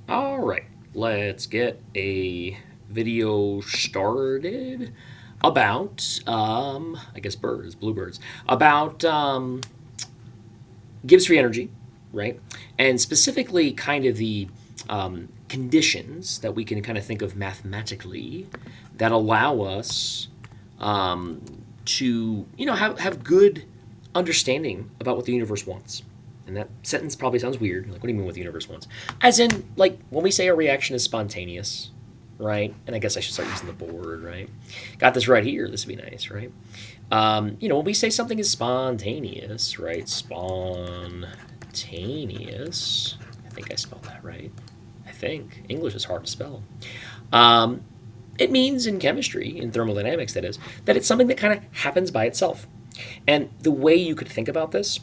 All right, let's get a video started about, I guess birds, bluebirds, about Gibbs free energy, right? And specifically, kind of the conditions that we can kind of think of mathematically that allow us to, have good understanding about what the universe wants. And that sentence probably sounds weird. Like, what do you mean what the universe wants? As in, like, when we say a reaction is spontaneous, right? And I guess I should start using the board, right? Got this right here. This would be nice, right? When we say something is spontaneous, right? Spontaneous. I think I spelled that right. I think. English is hard to spell. Um, it means in chemistry, in thermodynamics, that it's something that kind of happens by itself. And the way you could think about this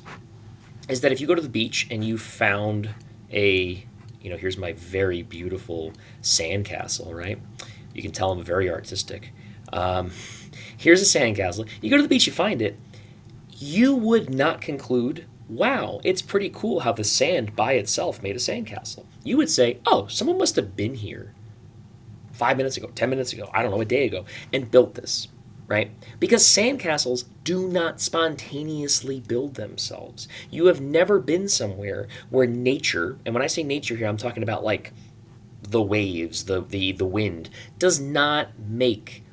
is that if you go to the beach and you found here's my very beautiful sandcastle, right? You can tell I'm very artistic. Um, Here's a sandcastle. You go to the beach, you find it. You would not conclude, wow, it's pretty cool how the sand by itself made a sandcastle. You would say, oh, someone must have been here 5 minutes ago, 10 minutes ago, I don't know, a day ago, and built this, right? Because sandcastles do not spontaneously build themselves. You have never been somewhere where nature, and when I say nature here, I'm talking about like the waves, the wind, does not make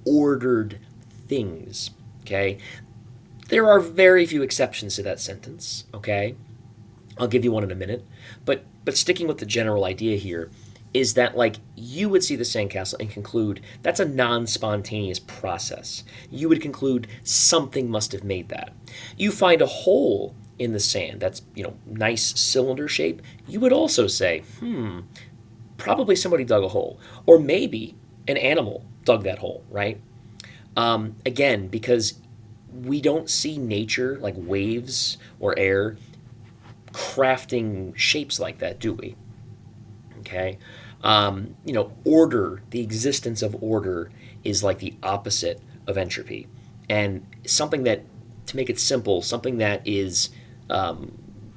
ordered things, okay? There are very few exceptions to that sentence, okay? I'll give you one in a minute. But sticking with the general idea here is that like you would see the sandcastle and conclude that's a non-spontaneous process. You would conclude something must have made that. You find a hole in the sand that's, nice cylinder shape, you would also say, probably somebody dug a hole. Or maybe an animal dug that hole, right? Again, because we don't see nature like waves or air crafting shapes like that, do we? Okay. Order, the existence of order is like the opposite of entropy. And something that, to make it simple, something that is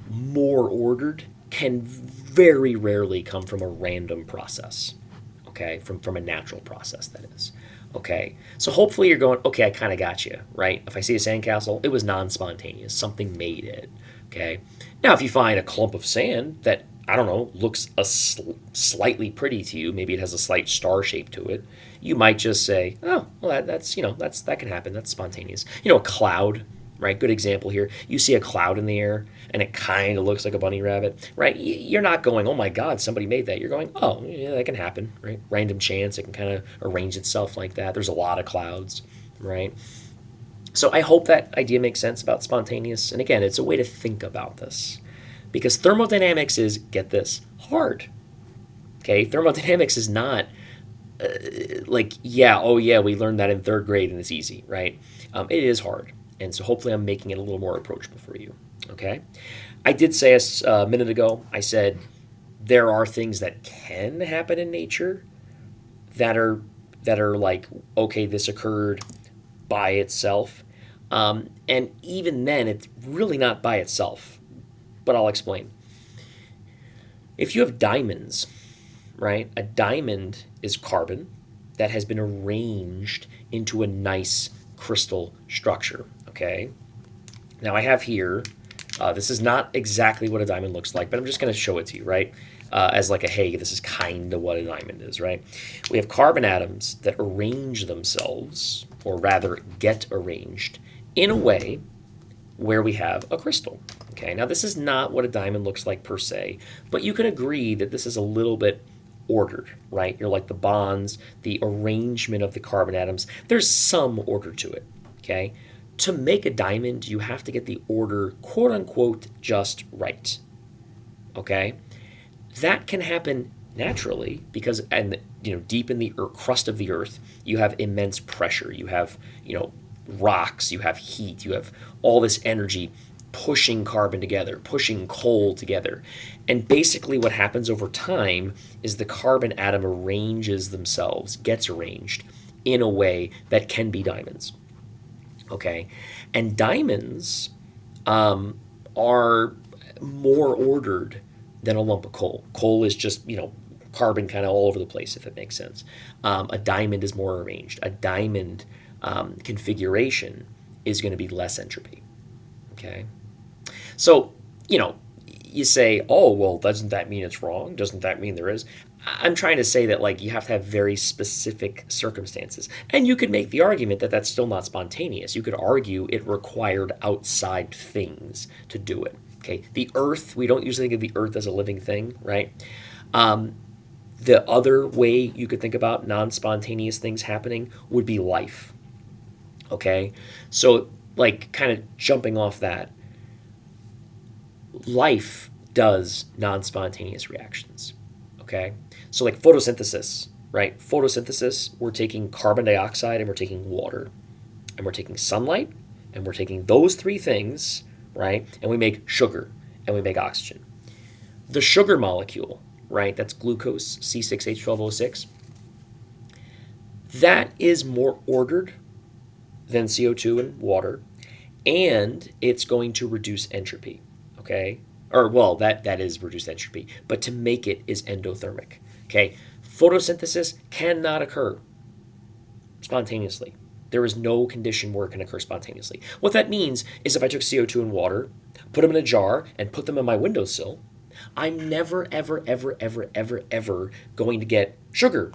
more ordered can very rarely come from a random process. Okay. From a natural process, that is. Okay. So hopefully you're going, okay, I kind of got you, right? If I see a sandcastle, it was non spontaneous. Something made it. Okay. Now, if you find a clump of sand that, I don't know, looks slightly pretty to you, maybe it has a slight star shape to it, you might just say, oh, well, that can happen. That's spontaneous. A cloud, right? Good example here. You see a cloud in the air and it kind of looks like a bunny rabbit, right? You're not going, oh my God, somebody made that. You're going, oh, yeah, that can happen, right? Random chance, it can kind of arrange itself like that. There's a lot of clouds, right? So I hope that idea makes sense about spontaneous. And again, it's a way to think about this. Because thermodynamics is, get this, hard. Okay? Thermodynamics is not like, yeah, oh yeah, we learned that in third grade and it's easy, right? It is hard. And so hopefully I'm making it a little more approachable for you. Okay? I did say a minute ago, I said there are things that can happen in nature that are like, okay, this occurred by itself. And even then, it's really not by itself. But I'll explain. If you have diamonds, right, a diamond is carbon that has been arranged into a nice crystal structure. Okay. Now I have here, this is not exactly what a diamond looks like, but I'm just going to show it to you, right? As like a, hey, this is kind of what a diamond is, right? We have carbon atoms that arrange themselves, or rather get arranged, in a way where we have a crystal. Okay, now this is not what a diamond looks like per se, but you can agree that this is a little bit ordered, right? You're like the bonds, the arrangement of the carbon atoms. There's some order to it, okay? To make a diamond, you have to get the order, quote unquote, just right, okay? That can happen naturally because, and deep in the crust of the earth, you have immense pressure. You have, rocks, you have heat, you have all this energy pushing carbon together, pushing coal together. And basically, what happens over time is the carbon atom arranges themselves, gets arranged in a way that can be diamonds. Okay? And diamonds are more ordered than a lump of coal. Coal is just, carbon kind of all over the place, if it makes sense. A diamond is more arranged. A diamond configuration is going to be less entropy. Okay? So, you say, oh, well, doesn't that mean it's wrong? Doesn't that mean there is? I'm trying to say that, like, you have to have very specific circumstances. And you could make the argument that that's still not spontaneous. You could argue it required outside things to do it. Okay? The earth, we don't usually think of the earth as a living thing, right? The other way you could think about non-spontaneous things happening would be life. Okay? So, like, kind of jumping off that, life does non-spontaneous reactions. Okay? So, like photosynthesis, right? Photosynthesis, we're taking carbon dioxide and we're taking water and we're taking sunlight and we're taking those three things, right? And we make sugar and we make oxygen. The sugar molecule, right? That's glucose, C6H12O6. That is more ordered than CO2 and water, and it's going to reduce entropy, okay? Or, well, that is reduced entropy, but to make it is endothermic, okay? Photosynthesis cannot occur spontaneously. There is no condition where it can occur spontaneously. What that means is if I took CO2 and water, put them in a jar, and put them on my windowsill, I'm never, ever, ever, ever, ever, ever going to get sugar.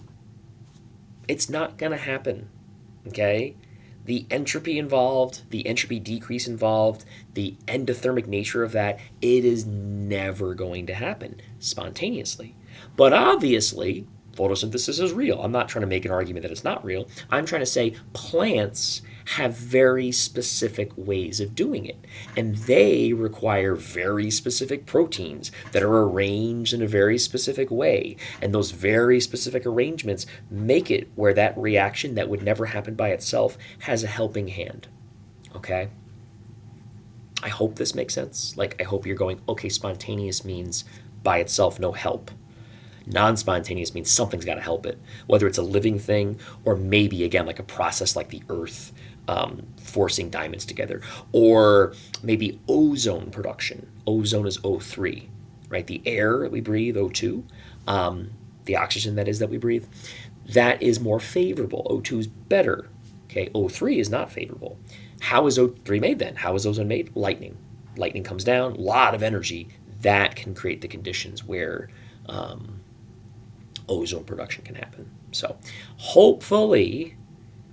It's not going to happen, okay? The entropy involved, the entropy decrease involved, the endothermic nature of that, it is never going to happen spontaneously. But obviously, photosynthesis is real. I'm not trying to make an argument that it's not real. I'm trying to say plants have very specific ways of doing it. And they require very specific proteins that are arranged in a very specific way. And those very specific arrangements make it where that reaction that would never happen by itself has a helping hand. Okay? I hope this makes sense. Like, I hope you're going, okay, spontaneous means by itself no help. Non-spontaneous means something's got to help it, whether it's a living thing or maybe, again, like a process like the Earth forcing diamonds together, or maybe ozone production. Ozone is O3, right? The air that we breathe, O2, the oxygen that is that we breathe, that is more favorable. O2 is better. Okay, O3 is not favorable. How is O3 made then? How is ozone made? Lightning. Lightning comes down, a lot of energy. That can create the conditions where ozone production can happen. So hopefully,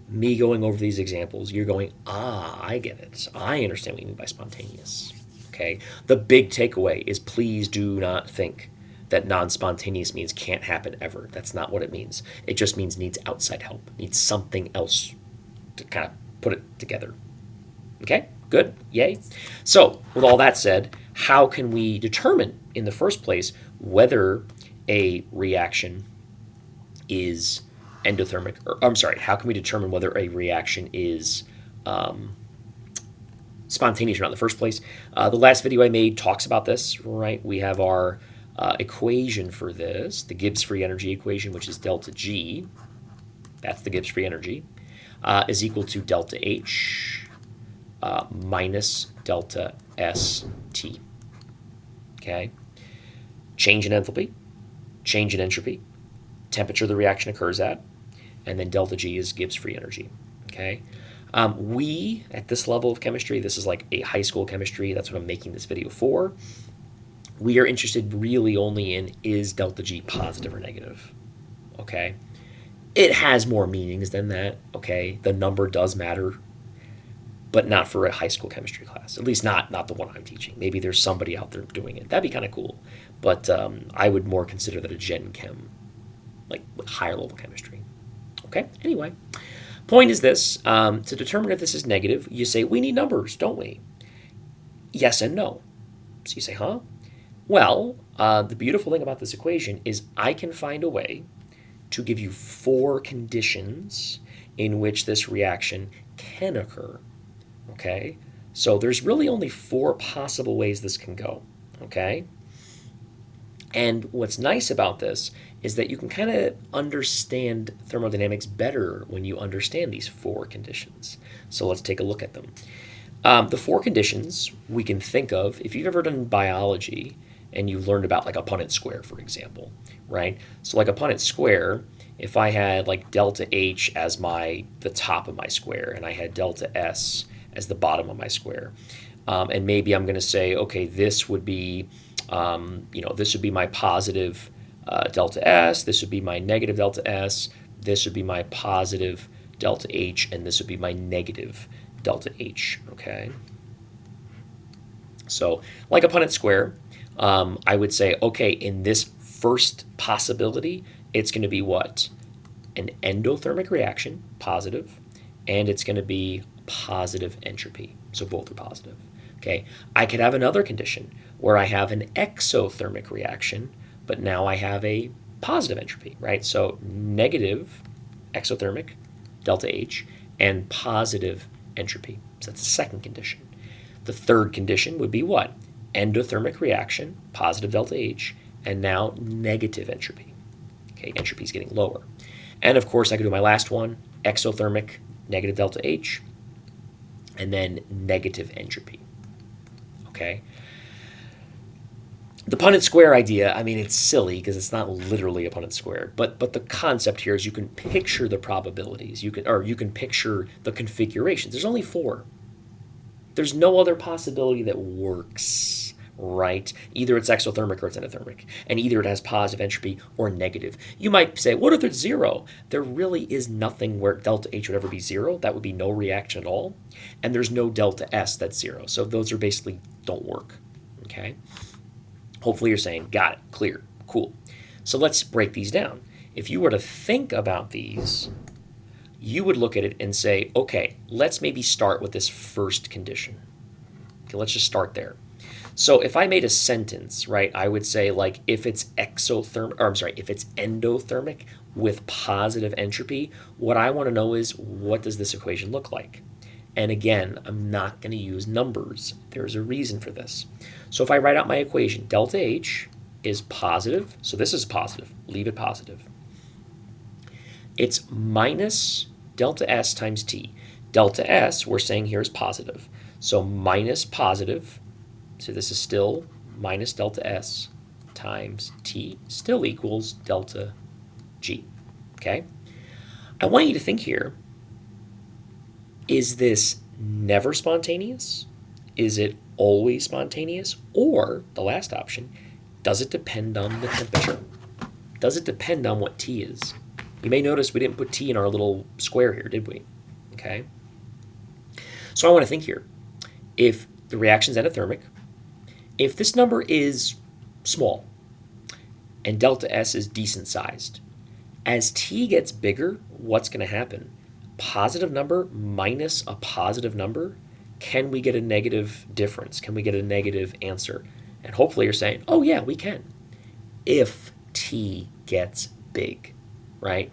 me going over these examples, you're going, I get it. I understand what you mean by spontaneous. Okay? The big takeaway is please do not think that non-spontaneous means can't happen ever. That's not what it means. It just means needs outside help, needs something else to kind of put it together. Okay? Good? Yay? So, with all that said, how can we determine in the first place whether a reaction is endothermic, or I'm sorry, how can we determine whether a reaction is spontaneous or not in the first place? The last video I made talks about this, right? We have our equation for this, the Gibbs free energy equation, which is delta G, that's the Gibbs free energy, is equal to delta H minus delta ST. Okay? Change in enthalpy, change in entropy, temperature the reaction occurs at, and then delta G is Gibbs free energy. Okay? We, at this level of chemistry, this is like a high school chemistry, that's what I'm making this video for, we are interested really only in is delta G positive or negative. Okay? It has more meanings than that, okay? The number does matter, but not for a high school chemistry class. At least not the one I'm teaching. Maybe there's somebody out there doing it. That'd be kind of cool. But I would more consider that a gen chem, like higher level chemistry. Okay, anyway. Point is this, to determine if this is negative, you say, we need numbers, don't we? Yes and no. So you say, huh? Well, the beautiful thing about this equation is I can find a way to give you 4 conditions in which this reaction can occur. Okay? So there's really only 4 possible ways this can go. Okay? And what's nice about this is that you can kind of understand thermodynamics better when you understand these 4 conditions. So let's take a look at them. The 4 conditions we can think of, if you've ever done biology and you learned about like a Punnett square, for example, right? So like a Punnett square, if I had like delta H as the top of my square, and I had delta S as the bottom of my square, and maybe I'm going to say, okay, this would be, this would be my positive delta S, this would be my negative delta S, this would be my positive delta H, and this would be my negative delta H, okay? So like a Punnett square, I would say, okay, in this first possibility, it's going to be what? An endothermic reaction, positive, and it's going to be positive entropy. So both are positive. Okay, I could have another condition where I have an exothermic reaction, but now I have a positive entropy, right? So negative exothermic, delta H, and positive entropy. So that's the second condition. The third condition would be what? Endothermic reaction, positive delta H, and now negative entropy. Okay, entropy is getting lower. And of course, I could do my last one, exothermic, negative delta H, and then negative entropy. Okay. The Punnett square idea, I mean, it's silly because it's not literally a Punnett square, but the concept here is you can picture the probabilities. You can picture the configurations. There's only 4. There's no other possibility that works, right? Either it's exothermic or it's endothermic, and either it has positive entropy or negative. You might say, what if it's 0? There really is nothing where delta H would ever be 0. That would be no reaction at all. And there's no delta S that's 0. So those are basically don't work, okay? Hopefully you're saying, got it, clear, cool. So let's break these down. If you were to think about these, you would look at it and say, okay, let's maybe start with this first condition. Okay, let's just start there. So if I made a sentence, right, I would say like if it's if it's endothermic with positive entropy, what I want to know is what does this equation look like? And again, I'm not going to use numbers. There's a reason for this. So if I write out my equation, delta H is positive. So this is positive. Leave it positive. It's minus delta S times T. Delta S, we're saying here is positive. So minus positive. So this is still minus delta S times T still equals delta G. Okay? I want you to think here, is this never spontaneous? Is it always spontaneous? Or, the last option, does it depend on the temperature? Does it depend on what T is? You may notice we didn't put T in our little square here, did we? Okay. So I want to think here. If the reaction is endothermic, if this number is small and delta S is decent sized, as T gets bigger, what's going to happen? Positive number minus a positive number, can we get a negative difference? Can we get a negative answer? And hopefully you're saying, oh yeah, we can. If T gets big, right?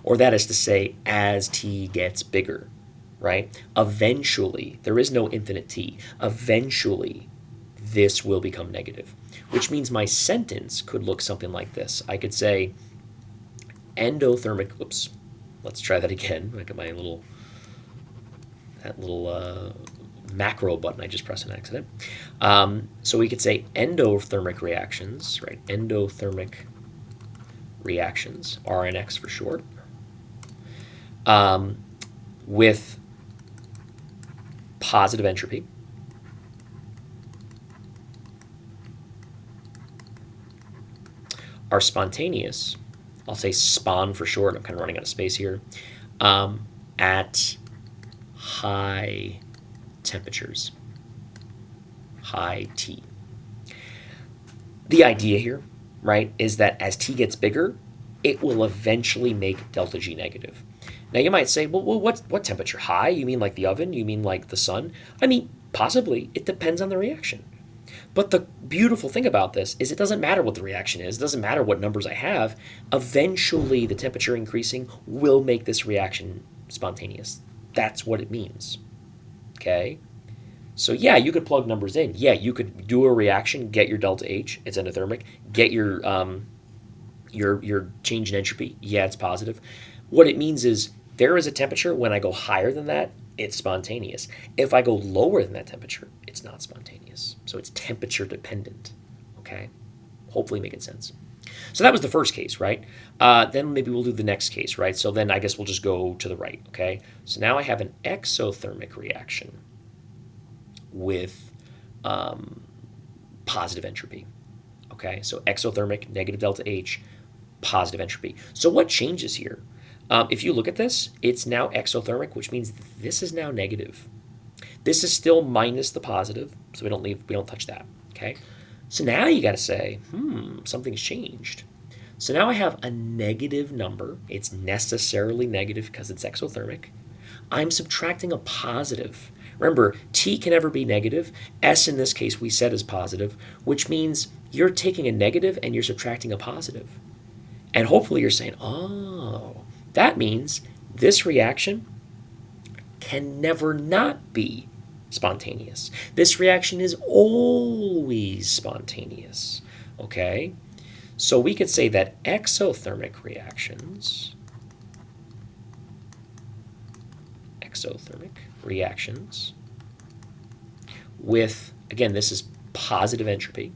Or that is to say, as T gets bigger, right? Eventually, there is no infinite T. Eventually, this will become negative, which means my sentence could look something like this. I could say endothermic, oops, let's try that again. Look at my little macro button I just pressed on accident. So we could say endothermic reactions, right? Endothermic reactions, RNX for short, with positive entropy. Are spontaneous, I'll say SPON for short, I'm kind of running out of space here, at high temperatures, high T. The idea here, right, is that as T gets bigger, it will eventually make delta G negative. Now you might say, well, what temperature? High? You mean like the oven? You mean like the sun? I mean, possibly. It depends on the reaction. But the beautiful thing about this is it doesn't matter what the reaction is. It doesn't matter what numbers I have. Eventually, the temperature increasing will make this reaction spontaneous. That's what it means. Okay? So yeah, you could plug numbers in. Yeah, you could do a reaction, get your delta H, it's endothermic, get your change in entropy. Yeah, it's positive. What it means is there is a temperature. When I go higher than that, it's spontaneous. If I go lower than that temperature, it's not spontaneous. So it's temperature dependent. Okay, hopefully making sense. So that was the first case, right? Then maybe we'll do the next case, right? So then I guess we'll just go to the right, okay? So now I have an exothermic reaction with positive entropy, okay? So exothermic, negative delta H, positive entropy. So what changes here? If you look at this, it's now exothermic, which means this is now negative. This is still minus the positive, so we don't touch that, okay? So now you got to say, something's changed. So now I have a negative number. It's necessarily negative because it's exothermic. I'm subtracting a positive. Remember, T can never be negative. S in this case we said is positive, which means you're taking a negative and you're subtracting a positive. And hopefully you're saying, oh, that means this reaction can never not be spontaneous. This reaction is always spontaneous, okay? So we could say that exothermic reactions with, again, this is positive entropy.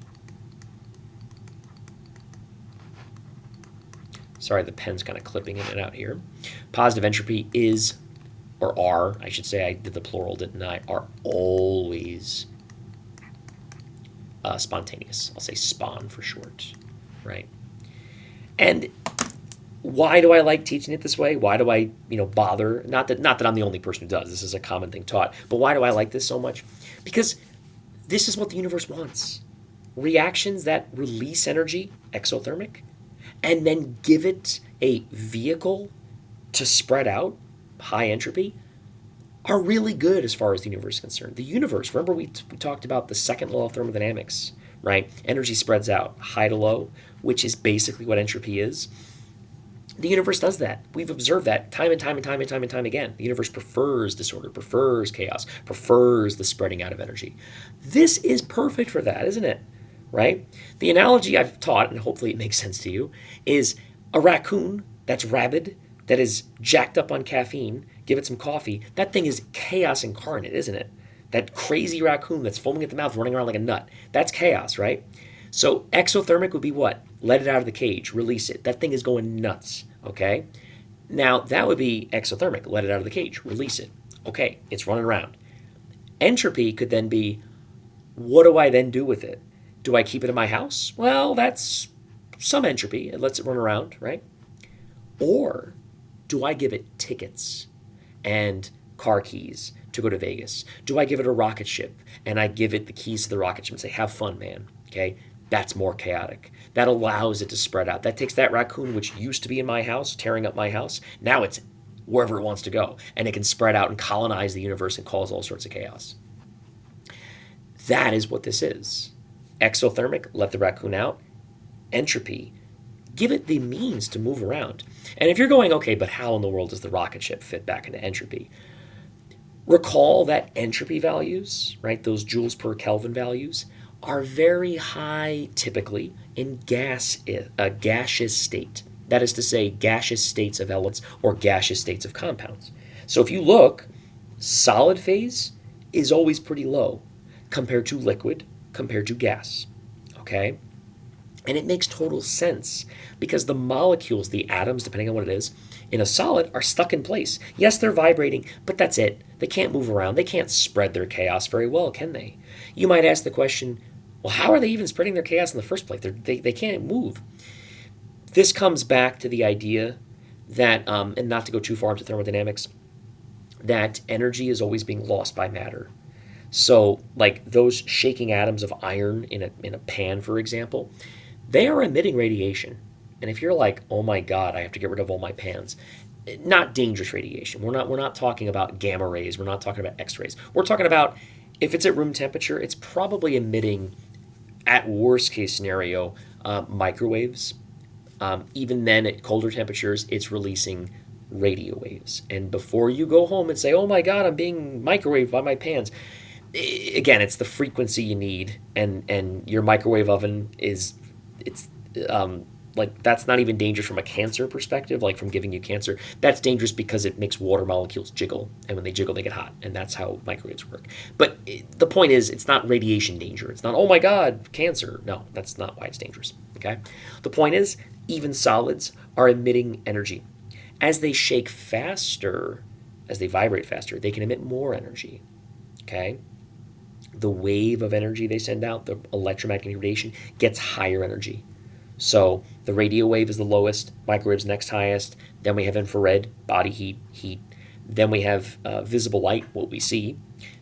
Sorry, the pen's kind of clipping in and out here. Positive entropy is, or are, I should say, I did the plural, didn't I, are always spontaneous. I'll say SPON for short, right? And why do I like teaching it this way? Why do I, bother? Not that I'm the only person who does. This is a common thing taught. But why do I like this so much? Because this is what the universe wants. Reactions that release energy, exothermic, and then give it a vehicle to spread out, high entropy, are really good as far as the universe is concerned. The universe, remember we talked about the second law of thermodynamics, right? Energy spreads out, high to low, which is basically what entropy is. The universe does that. We've observed that time and time again. The universe prefers disorder, prefers chaos, prefers the spreading out of energy. This is perfect for that, isn't it? Right? The analogy I've taught, and hopefully it makes sense to you, is a raccoon that's rabid, that is jacked up on caffeine, give it some coffee. That thing is chaos incarnate, isn't it? That crazy raccoon that's foaming at the mouth, running around like a nut. That's chaos, right? So exothermic would be what? Let it out of the cage, release it. That thing is going nuts, okay? Now, that would be exothermic. Let it out of the cage, release it. Okay, it's running around. Entropy could then be, what do I then do with it? Do I keep it in my house? Well, that's some entropy. It lets it run around, right? Or do I give it tickets and car keys to go to Vegas? Do I give it a rocket ship and I give it the keys to the rocket ship and say, have fun, man, okay? That's more chaotic. That allows it to spread out. That takes that raccoon, which used to be in my house, tearing up my house. Now it's wherever it wants to go. And it can spread out and colonize the universe and cause all sorts of chaos. That is what this is. Exothermic, let the raccoon out. Entropy, give it the means to move around. And if you're going, okay, but how in the world does the rocket ship fit back into entropy? Recall that entropy values, right, those joules per Kelvin values, are very high typically in a gaseous state. That is to say, gaseous states of elements or gaseous states of compounds. So if you look, solid phase is always pretty low compared to liquid, compared to gas, okay? And it makes total sense because the molecules, the atoms, depending on what it is, in a solid are stuck in place. Yes, they're vibrating, but that's it. They can't move around. They can't spread their chaos very well, can they? You might ask the question, well, how are they even spreading their chaos in the first place? They can't move. This comes back to the idea that, and not to go too far into thermodynamics, that energy is always being lost by matter. So, like those shaking atoms of iron in a pan, for example, they are emitting radiation. And if you're like, oh my God, I have to get rid of all my pans, not dangerous radiation. We're not talking about gamma rays. We're not talking about X-rays. We're talking about if it's at room temperature, it's probably emitting, at worst case scenario, microwaves. Even then, at colder temperatures, it's releasing radio waves. And before you go home and say, oh my God, I'm being microwaved by my pans, again, it's the frequency you need, and your microwave oven like that's not even dangerous from a cancer perspective, like from giving you cancer. That's dangerous because it makes water molecules jiggle, and when they jiggle, they get hot, and that's how microwaves work. But the point is, it's not radiation danger. It's not, oh my God, cancer. No, that's not why it's dangerous. Okay. The point is, even solids are emitting energy. As they shake faster, as they vibrate faster, they can emit more energy. Okay. The wave of energy they send out, the electromagnetic radiation, gets higher energy. So the radio wave is the lowest, microwave's next highest. Then we have infrared, body heat. Then we have visible light, what we see.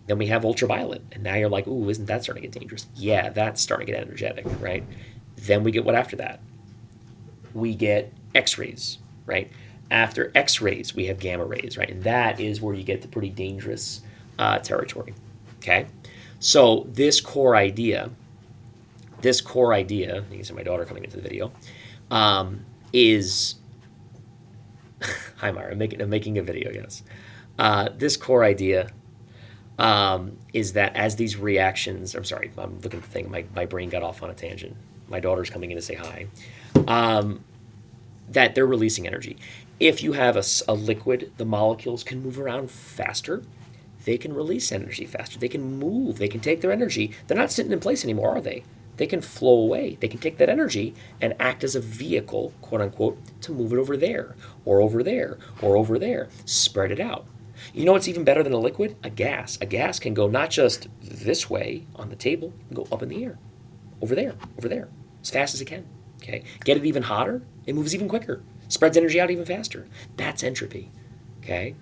Then we have ultraviolet. And now you're like, ooh, isn't that starting to get dangerous? Yeah, that's starting to get energetic, right? Then we get what after that? We get X-rays, right? After X-rays, we have gamma rays, right? And that is where you get the pretty dangerous territory, okay? So this core idea, you can see my daughter coming into the video, is, hi Myra, I'm making a video, yes. This core idea is that as these reactions, I'm sorry, I'm looking at the thing, my brain got off on a tangent. My daughter's coming in to say hi. That they're releasing energy. If you have a liquid, the molecules can move around faster. They can release energy faster. They can move. They can take their energy. They're not sitting in place anymore, are they? They can flow away. They can take that energy and act as a vehicle, quote unquote, to move it over there, or over there, or over there. Spread it out. You know what's even better than a liquid? A gas. A gas can go not just this way on the table, it can go up in the air, over there, as fast as it can. Okay. Get it even hotter, it moves even quicker. Spreads energy out even faster. That's entropy. Okay.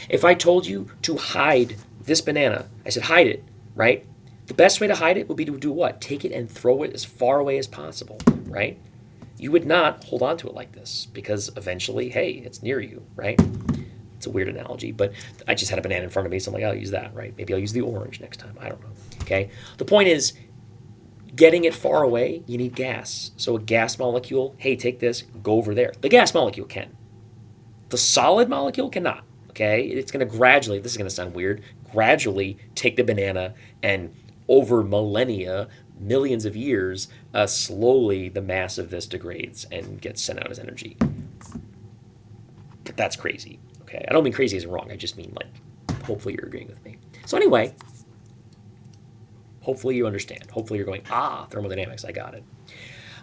If I told you to hide this banana, I said hide it, right? The best way to hide it would be to do what? Take it and throw it as far away as possible, right? You would not hold on to it like this because eventually, hey, it's near you, right? It's a weird analogy, but I just had a banana in front of me, so I'm like, I'll use that, right? Maybe I'll use the orange next time. I don't know, okay? The point is, getting it far away, you need gas. So a gas molecule, hey, take this, go over there. The gas molecule can. The solid molecule cannot. Okay, it's going to gradually, this is going to sound weird, gradually take the banana and over millennia, millions of years, slowly the mass of this degrades and gets sent out as energy. But that's crazy. Okay, I don't mean crazy as in wrong. I just mean like, hopefully you're agreeing with me. So anyway, hopefully you understand. Hopefully you're going, thermodynamics, I got it.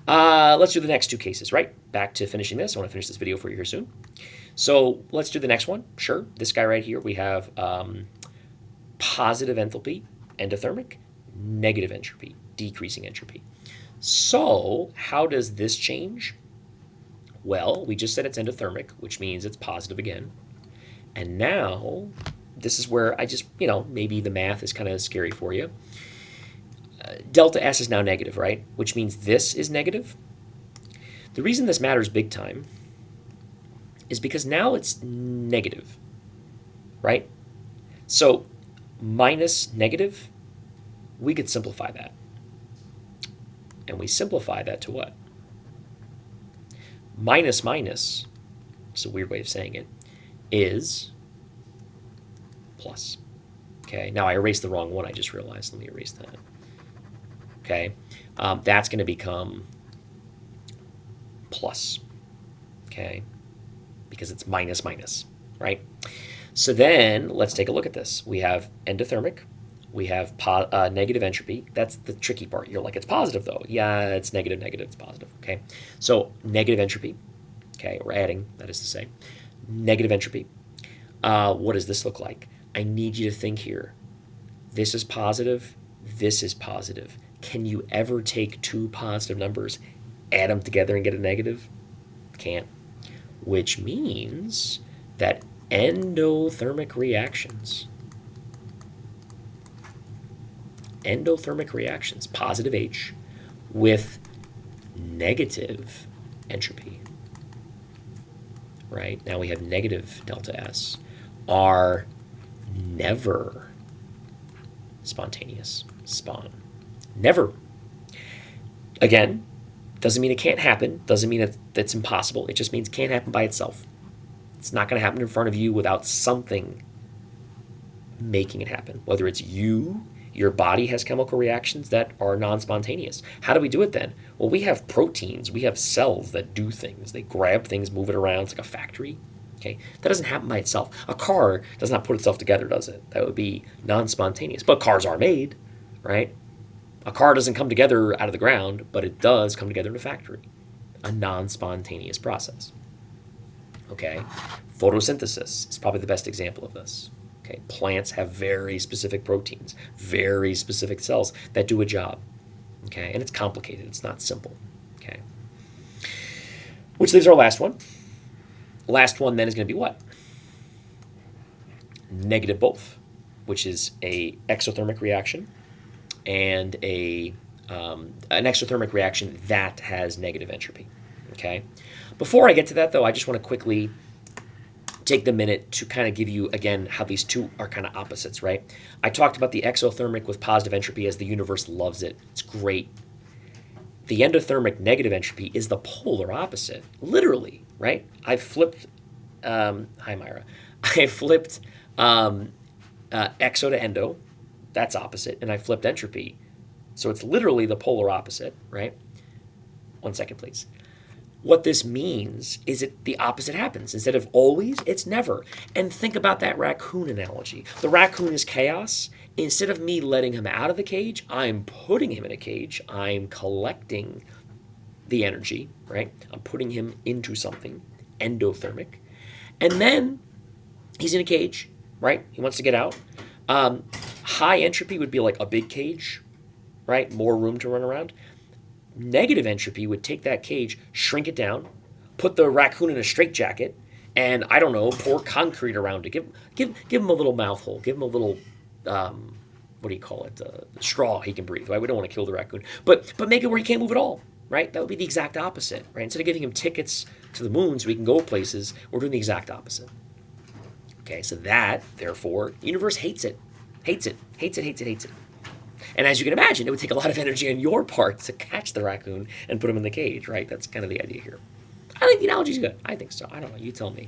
Let's do the next two cases, right? Back to finishing this. I want to finish this video for you here soon. So let's do the next one. Sure. This guy right here, we have positive enthalpy, endothermic, negative entropy, decreasing entropy. So how does this change? Well, we just said it's endothermic, which means it's positive again. And now this is where I just, maybe the math is kind of scary for you. Delta S is now negative, right? Which means this is negative. The reason this matters big time is because now it's negative, right? So minus negative, we could simplify that. And we simplify that to what? Minus minus, it's a weird way of saying it, is plus. Okay, now I erased the wrong one, I just realized. Let me erase that. Okay, that's going to become plus. Okay, because it's minus minus, right? So then let's take a look at this. We have endothermic. We have negative entropy. That's the tricky part. You're like, it's positive though. Yeah, it's negative, it's positive. Okay, so negative entropy. Okay, we're adding, that is to say. Negative entropy. What does this look like? I need you to think here. This is positive. This is positive. Can you ever take two positive numbers, add them together and get a negative? Can't. Which means that endothermic reactions, positive H with negative entropy, right? Now we have negative delta S, are never spontaneous. Never. Again, doesn't mean it can't happen. Doesn't mean that's impossible. It just means it can't happen by itself. It's not going to happen in front of you without something making it happen. Whether it's you Your body has chemical reactions that are non-spontaneous. How do we do it then? Well, we have proteins. We have cells that do things. They grab things, move it around. It's like a factory. Okay, that doesn't happen by itself. A car does not put itself together, does it? That would be non-spontaneous. But cars are made, right? A car doesn't come together out of the ground, but it does come together in a factory. A non-spontaneous process. Okay, photosynthesis is probably the best example of this. Okay, plants have very specific proteins, very specific cells that do a job. Okay, and it's complicated. It's not simple. Okay, which leaves our last one. Last one then is going to be what? Negative both, which is a exothermic reaction and an exothermic reaction that has negative entropy. Okay. Before I get to that, though, I just want to quickly take the minute to kind of give you again how these two are kind of opposites, right? I talked about the exothermic with positive entropy as the universe loves it. It's great. The endothermic negative entropy is the polar opposite, literally, right? I flipped, hi Myra, I flipped exo to endo, that's opposite, and I flipped entropy. So it's literally the polar opposite, right? 1 second, please. What this means is that the opposite happens. Instead of always, it's never. And think about that raccoon analogy. The raccoon is chaos. Instead of me letting him out of the cage, I'm putting him in a cage. I'm collecting the energy, right? I'm putting him into something endothermic. And then he's in a cage, right? He wants to get out. High entropy would be like a big cage, right? More room to run around. Negative entropy would take that cage, shrink it down, put the raccoon in a straitjacket, and I don't know, pour concrete around it. Give him a little mouth hole. Give him a little, what do you call it? Straw he can breathe. Right? We don't want to kill the raccoon, but make it where he can't move at all. Right? That would be the exact opposite. Right? Instead of giving him tickets to the moon so he can go places, we're doing the exact opposite. Okay, so that, therefore, the universe hates it. Hates it. Hates it, hates it, hates it. And as you can imagine, it would take a lot of energy on your part to catch the raccoon and put him in the cage, right? That's kind of the idea here. I think the analogy's good. I think so. I don't know. You tell me.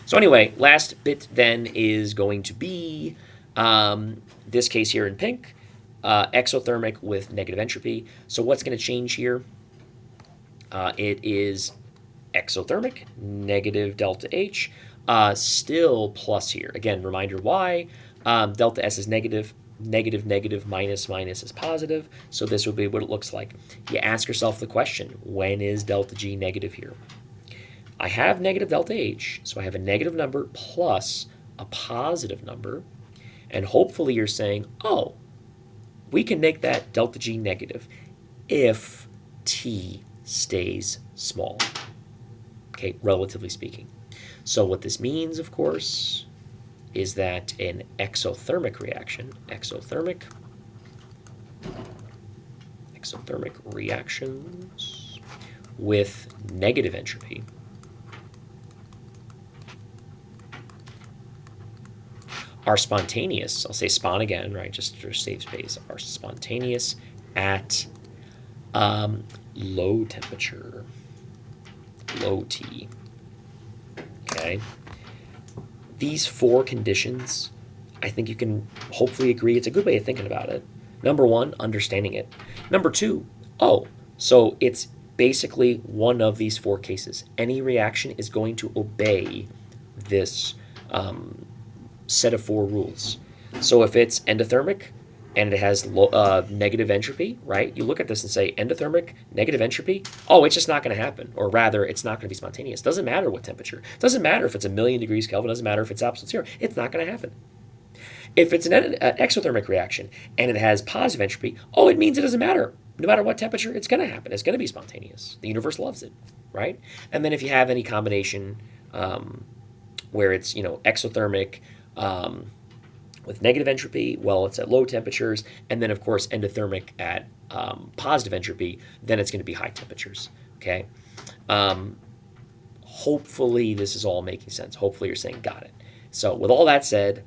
So anyway, last bit then is going to be this case here in pink, exothermic with negative entropy. So what's going to change here? It is exothermic, negative delta H, still plus here. Again, reminder why. Delta S is negative. Negative, negative, minus, minus is positive. So this would be what it looks like. You ask yourself the question, when is delta G negative here? I have negative delta H, so I have a negative number plus a positive number. And hopefully you're saying, oh, we can make that delta G negative if T stays small, okay, relatively speaking. So what this means, of course, is that an exothermic reaction, exothermic reactions with negative entropy are spontaneous. I'll say spon again, right, just for safe space, are spontaneous at low temperature, low T, okay? These four conditions, I think you can hopefully agree it's a good way of thinking about it. Number one, understanding it. Number two, oh, so it's basically one of these four cases. Any reaction is going to obey this set of four rules. So if it's endothermic and it has negative entropy, right? You look at this and say endothermic, negative entropy. Oh, it's just not going to happen. Or rather, it's not going to be spontaneous. Doesn't matter what temperature. Doesn't matter if it's 1,000,000 degrees Kelvin. Doesn't matter if it's absolute zero. It's not going to happen. If it's an exothermic reaction and it has positive entropy, oh, it means it doesn't matter. No matter what temperature, it's going to happen. It's going to be spontaneous. The universe loves it, right? And then if you have any combination where it's, exothermic, with negative entropy, well, it's at low temperatures, and then, of course, endothermic at positive entropy, then it's going to be high temperatures, okay? Hopefully this is all making sense. Hopefully you're saying, got it. So with all that said,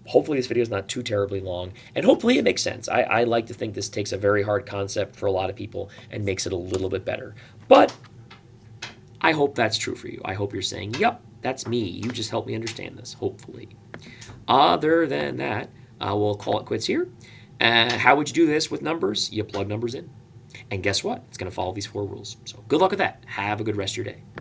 hopefully this video is not too terribly long, and hopefully it makes sense. I like to think this takes a very hard concept for a lot of people and makes it a little bit better. But I hope that's true for you. I hope you're saying, yep, that's me. You just helped me understand this, hopefully. Other than that, We'll call it quits here. How would you do this with numbers? You plug numbers in. And guess what? It's going to follow these 4 rules. So good luck with that. Have a good rest of your day.